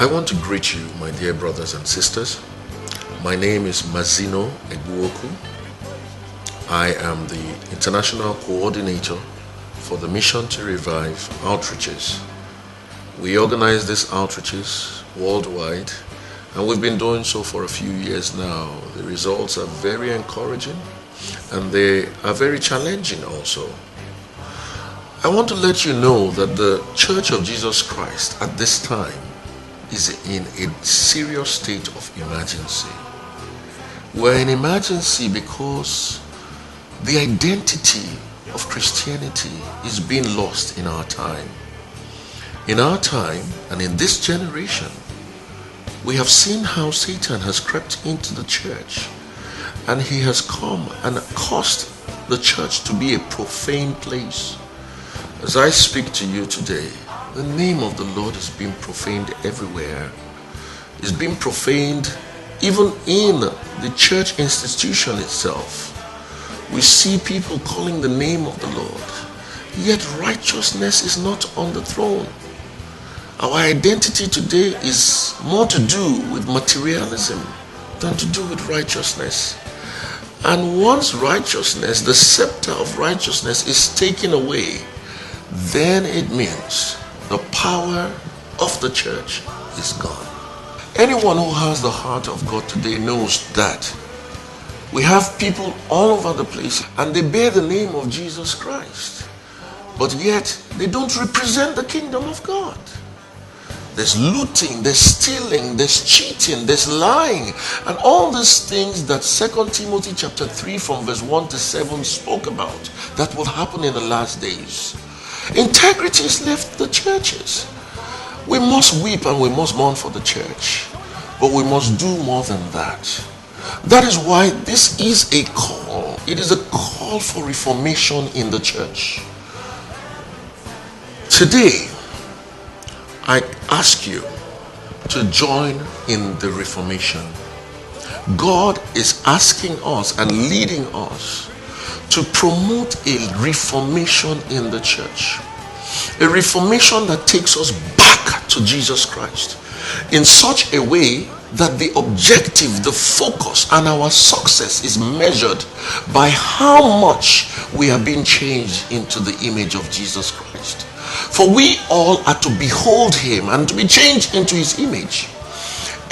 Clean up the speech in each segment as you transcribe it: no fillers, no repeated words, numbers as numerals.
I want to greet you, my dear brothers and sisters. My name is Mazino Eguoku. I am the International Coordinator for the Mission to Revive outreaches. We organize these outreaches worldwide, and we've been doing so for a few years now. The results are very encouraging, and they are very challenging also. I want to let you know that the Church of Jesus Christ at this time is in a serious state of emergency. We're in emergency because the identity of Christianity is being lost in our time. In our time and in this generation, we have seen how Satan has crept into the church, and he has come and caused the church to be a profane place. As I speak to you today, the name of the Lord is being profaned everywhere. It's being profaned even in the church institution itself. We see people calling the name of the Lord, yet righteousness is not on the throne. Our identity today is more to do with materialism than to do with righteousness. And once righteousness, the scepter of righteousness, is taken away, then it means the power of the church is gone. Anyone who has the heart of God today knows that we have people all over the place and they bear the name of Jesus Christ, but yet they don't represent the kingdom of God. There's looting, there's stealing, there's cheating, there's lying, and all these things that 2 Timothy chapter 3 from verse 1 to 7 spoke about that will happen in the last days. Integrity has left the churches. We must weep and we must mourn for the church, but we must do more than that. That is why this is a call. It is a call for reformation in the church. Today, I ask you to join in the reformation. God is asking us and leading us to promote a reformation in the church. A reformation that takes us back to Jesus Christ in such a way that the objective, the focus, and our success is measured by how much we are being changed into the image of Jesus Christ. For we all are to behold him and to be changed into his image.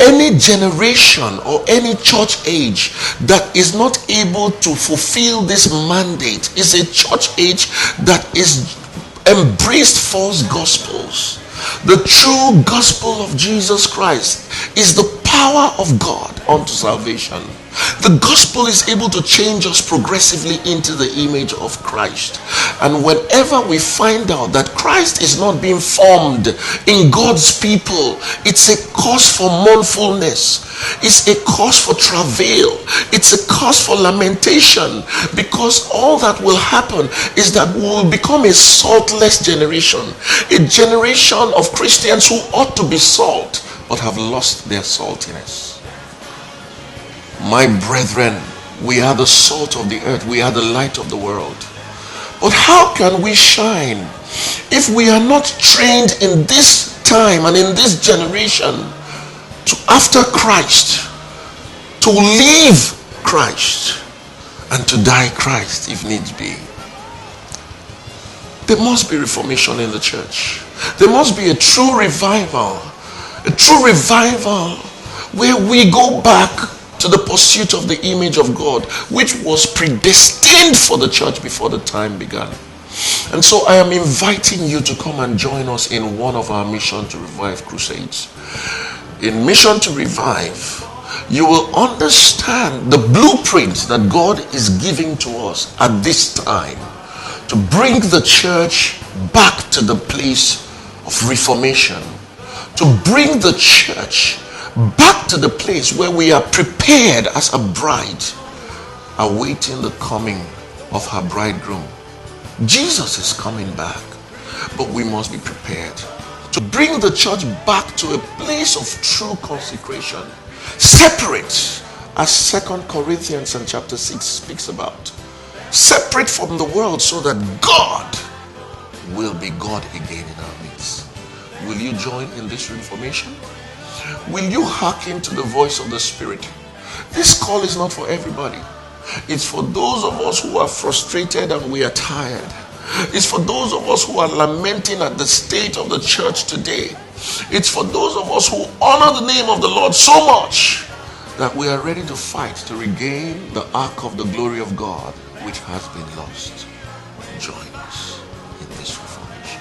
Any generation or any church age that is not able to fulfill this mandate is a church age that is embraced false gospels. The true gospel of Jesus Christ is the power of God unto salvation. The gospel is able to change us progressively into the image of Christ. And whenever we find out that Christ is not being formed in God's people, it's a cause for mournfulness. It's a cause for travail. It's a cause for lamentation, because all that will happen is that we will become a saltless generation. A generation of Christians who ought to be salt but have lost their saltiness. My brethren, we are the salt of the earth. We are the light of the world. But how can we shine if we are not trained in this time and in this generation to after Christ, to live Christ, and to die Christ if needs be? There must be reformation in the church. There must be a true revival. A true revival where we go back to the pursuit of the image of God, which was predestined for the church before the time began. And so I am inviting you to come and join us in one of our Mission to Revive crusades. In Mission to Revive, you will understand the blueprint that God is giving to us at this time to bring the church back to the place of reformation, to bring the church back to the place where we are prepared as a bride, awaiting the coming of her bridegroom. Jesus is coming back, but we must be prepared to bring the church back to a place of true consecration, separate, as 2 Corinthians and chapter 6 speaks about, separate from the world so that God will be God again in our midst. Will you join in this reformation? Will you hearken to the voice of the Spirit? This call is not for everybody. It's for those of us who are frustrated and we are tired. It's for those of us who are lamenting at the state of the church today. It's for those of us who honor the name of the Lord so much that we are ready to fight to regain the ark of the glory of God which has been lost. Join us in this reformation.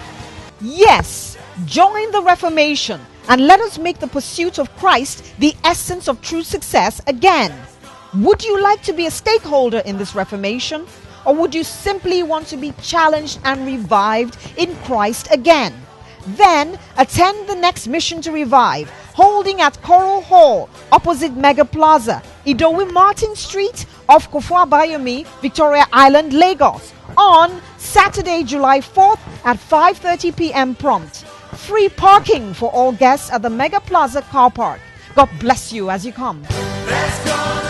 Yes, join the Reformation and let us make the pursuit of Christ the essence of true success again. Would you like to be a stakeholder in this Reformation? Or would you simply want to be challenged and revived in Christ again? Then attend the next Mission to Revive, holding at Coral Hall, opposite Mega Plaza, Idowu Martin Street, off Kofo Abayomi, Victoria Island, Lagos, on Saturday, July 4th at 5:30 p.m. prompt. Free parking for all guests at the Mega Plaza car park. God bless you as you come. Let's go.